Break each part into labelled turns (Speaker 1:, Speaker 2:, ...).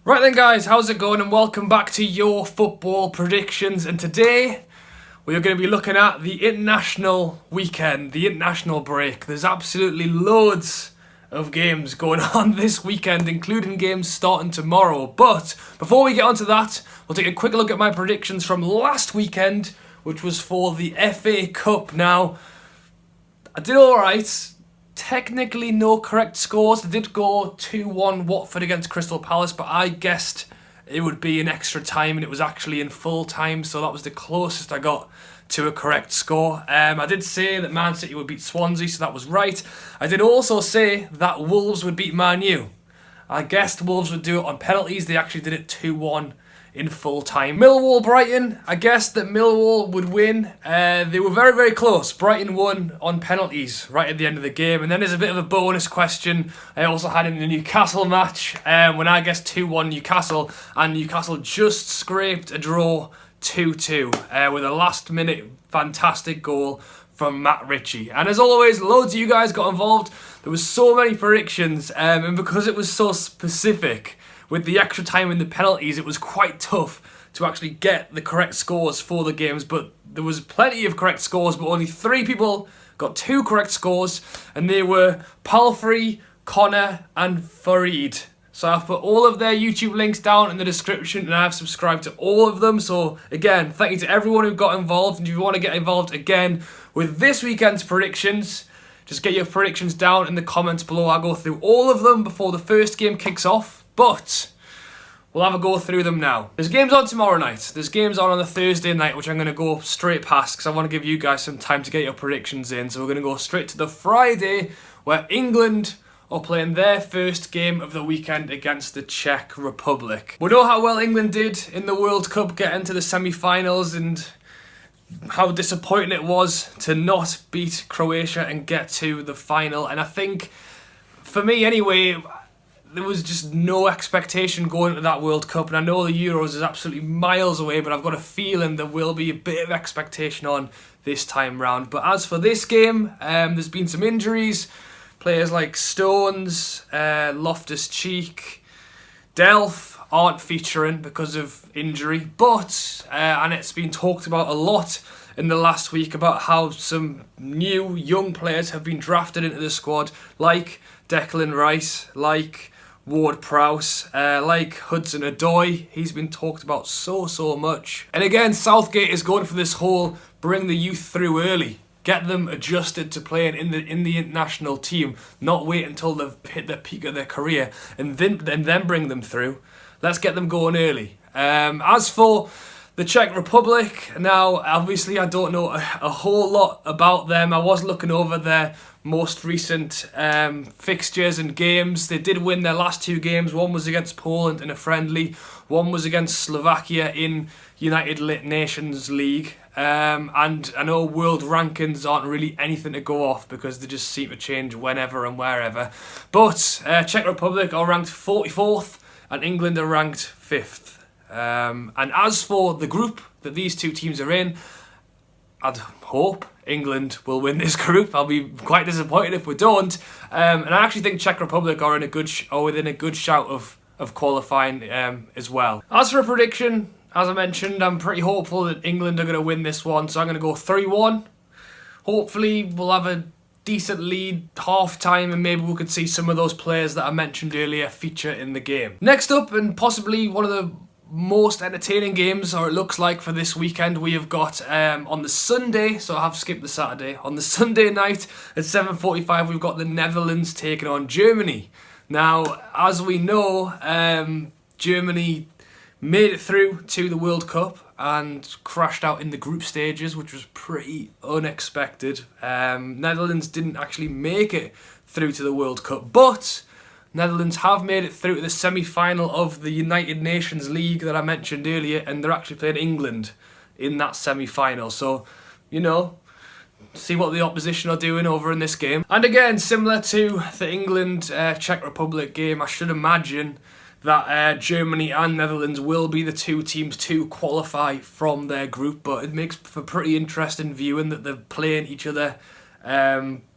Speaker 1: Right then guys, how's it going and welcome back to your football predictions, and today we are going to be looking at the international weekend, the international break. There's absolutely loads of games going on this weekend, including games starting tomorrow. But before we get onto that, we'll take a quick look at my predictions from last weekend, which was for the FA Cup. Now, I did alright. Technically no correct scores. I did go 2-1 Watford against Crystal Palace, but I guessed it would be in extra time and it was actually in full time, so that was the closest I got to a correct score. I did say that Man City would beat Swansea, so that was right. I did also say that Wolves would beat Man U. I guessed Wolves would do it on penalties. They actually did it 2-1 in full time. Millwall Brighton, I guessed that Millwall would win. They were very, very close. Brighton won on penalties right at the end of the game. And then there's a bit of a bonus question I also had in the Newcastle match when I guessed 2-1 Newcastle, and Newcastle just scraped a draw 2-2 with a last minute fantastic goal from Matt Ritchie. And as always, loads of you guys got involved. There was so many predictions, and because it was so specific with the extra time and the penalties, it was quite tough to actually get the correct scores for the games. But there was plenty of correct scores, but only 3 people got 2 correct scores, and they were Palfrey, Connor and Fareed. So I've put all of their YouTube links down in the description, and I've subscribed to all of them. So again, thank you to everyone who got involved. And if you want to get involved again with this weekend's predictions, just get your predictions down in the comments below. I'll go through all of them before the first game kicks off, but we'll have a go through them now. There's games on tomorrow night. There's games on the Thursday night, which I'm going to go straight past because I want to give you guys some time to get your predictions in. So we're going to go straight to the Friday, where England are playing their first game of the weekend against the Czech Republic. We know how well England did in the World Cup, getting to the semi-finals, and how disappointing it was to not beat Croatia and get to the final. And I think, for me anyway, there was just no expectation going into that World Cup. And I know the Euros is absolutely miles away, but I've got a feeling there will be a bit of expectation on this time round. But as for this game, there's been some injuries. Players like Stones, Loftus-Cheek, Delph aren't featuring because of injury, but and it's been talked about a lot in the last week about how some new young players have been drafted into the squad, like Declan Rice, like Ward-Prowse, like Hudson-Odoi. He's been talked about so much. And again, Southgate is going for this whole bring the youth through early. Get them adjusted to playing in the international team, not wait until they've hit the peak of their career and then bring them through. Let's get them going early. As for the Czech Republic, now obviously I don't know a whole lot about them. I was looking over their most recent fixtures and games. They did win their last 2 games. One was against Poland in a friendly. One was against Slovakia in United Nations League. And I know world rankings aren't really anything to go off because they just seem to change whenever and wherever. But Czech Republic are ranked 44th and England are ranked 5th. And as for the group that these 2 teams are in, I'd hope England will win this group. I'll be quite disappointed if we don't. And I actually think Czech Republic are within a good shout of qualifying as well. As for a prediction, as I mentioned, I'm pretty hopeful that England are going to win this one, so I'm going to go 3-1. Hopefully we'll have a decent lead half-time, and maybe we could see some of those players that I mentioned earlier feature in the game. Next up, and possibly one of the most entertaining games, or it looks like, for this weekend, we have got on the Sunday, so I have skipped the Saturday. On the Sunday night at 7:45, we've got the Netherlands taking on Germany. Now, as we know, Germany made it through to the World Cup and crashed out in the group stages, which was pretty unexpected. Netherlands didn't actually make it through to the World Cup, but Netherlands have made it through to the semi-final of the United Nations League that I mentioned earlier, and they're actually playing England in that semi-final. So, you know, see what the opposition are doing over in this game. And again, similar to the England-Czech Republic game, I should imagine that Germany and Netherlands will be the 2 teams to qualify from their group, but it makes for pretty interesting viewing that they're playing each other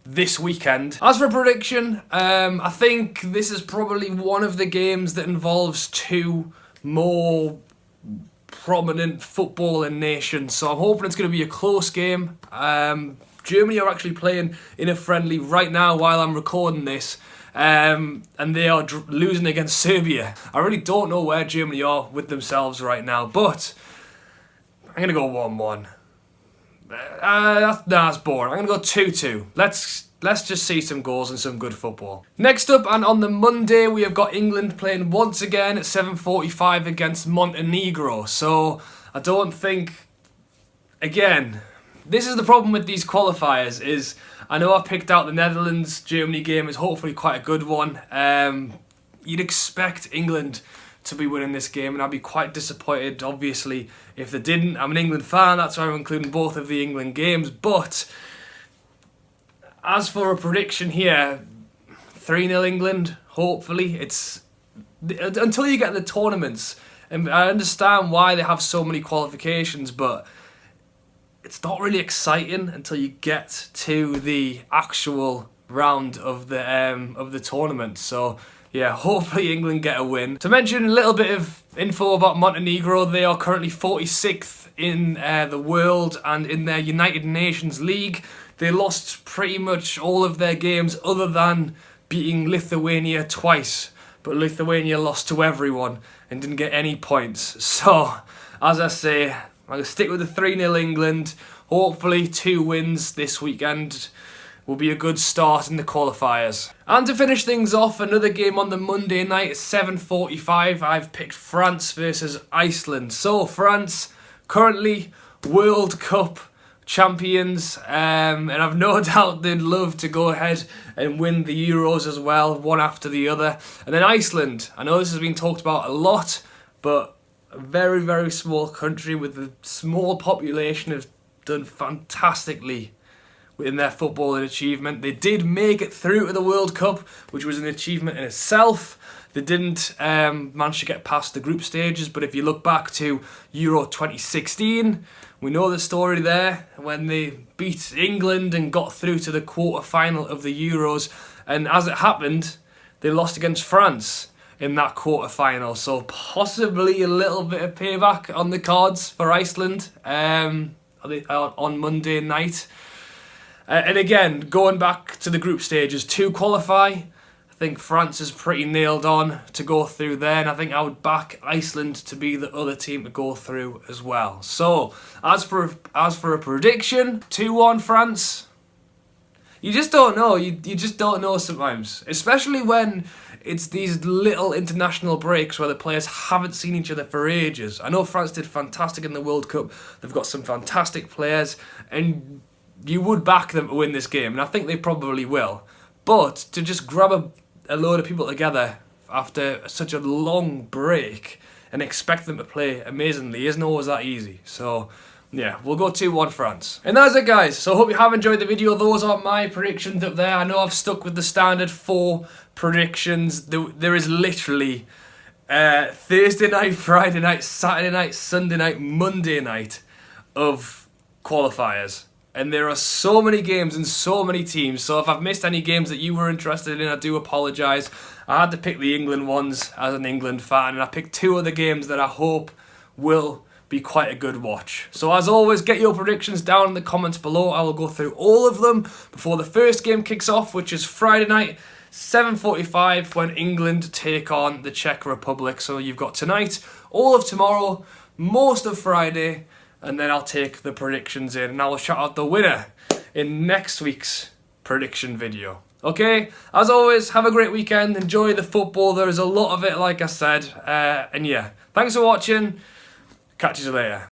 Speaker 1: this weekend. As for a prediction, I think this is probably one of the games that involves two more prominent footballing nations, so I'm hoping it's going to be a close game. Germany are actually playing in a friendly right now while I'm recording this, and they are losing against Serbia. I really don't know where Germany are with themselves right now, but I'm going to go 1-1. That's boring. I'm going to go 2-2. Let's just see some goals and some good football. Next up, and on the Monday, we have got England playing once again at 7:45 against Montenegro. So I don't think, again, this is the problem with these qualifiers, is I know I've picked out the Netherlands-Germany game is hopefully quite a good one. You'd expect England to be winning this game, and I'd be quite disappointed, obviously, if they didn't. I'm an England fan, that's why I'm including both of the England games, but as for a prediction here, 3-0 England, hopefully. It's until you get the tournaments, and I understand why they have so many qualifications, but it's not really exciting until you get to the actual round of the tournament. So yeah, hopefully England get a win. To mention a little bit of info about Montenegro, they are currently 46th in the world and in their United Nations League. They lost pretty much all of their games other than beating Lithuania twice, but Lithuania lost to everyone and didn't get any points. So, as I say, I'm going to stick with the 3-0 England. Hopefully 2 wins this weekend will be a good start in the qualifiers. And to finish things off, another game on the Monday night at 7:45. I've picked France versus Iceland. So France, currently World Cup champions, and I've no doubt they'd love to go ahead and win the Euros as well, one after the other. And then Iceland, I know this has been talked about a lot, but a very, very small country with a small population have done fantastically in their footballing achievement. They did make it through to the World Cup, which was an achievement in itself. They didn't manage to get past the group stages, but if you look back to Euro 2016, we know the story there, when they beat England and got through to the quarter-final of the Euros, and as it happened, they lost against France in that quarter-final, so possibly a little bit of payback on the cards for Iceland on Monday night. And again, going back to the group stages, to qualify, I think France is pretty nailed on to go through there, and I think I would back Iceland to be the other team to go through as well. So, as for a prediction, 2-1 France. You just don't know. You just don't know sometimes, especially when it's these little international breaks where the players haven't seen each other for ages. I know France did fantastic in the World Cup. They've got some fantastic players, and you would back them to win this game, and I think they probably will. But to just grab a load of people together after such a long break and expect them to play amazingly isn't always that easy. So yeah, we'll go 2-1 France. And that's it, guys. So I hope you have enjoyed the video. Those are my predictions up there. I know I've stuck with the standard 4 predictions. There is literally Thursday night, Friday night, Saturday night, Sunday night, Monday night of qualifiers. And there are so many games and so many teams, so if I've missed any games that you were interested in, I do apologise. I had to pick the England ones as an England fan, and I picked 2 other games that I hope will be quite a good watch. So as always, get your predictions down in the comments below. I will go through all of them before the first game kicks off, which is Friday night, 7:45, when England take on the Czech Republic. So you've got tonight, all of tomorrow, most of Friday, and then I'll take the predictions in, and I will shout out the winner in next week's prediction video. Okay, as always, have a great weekend, enjoy the football, there is a lot of it, like I said, and yeah, thanks for watching, catch you later.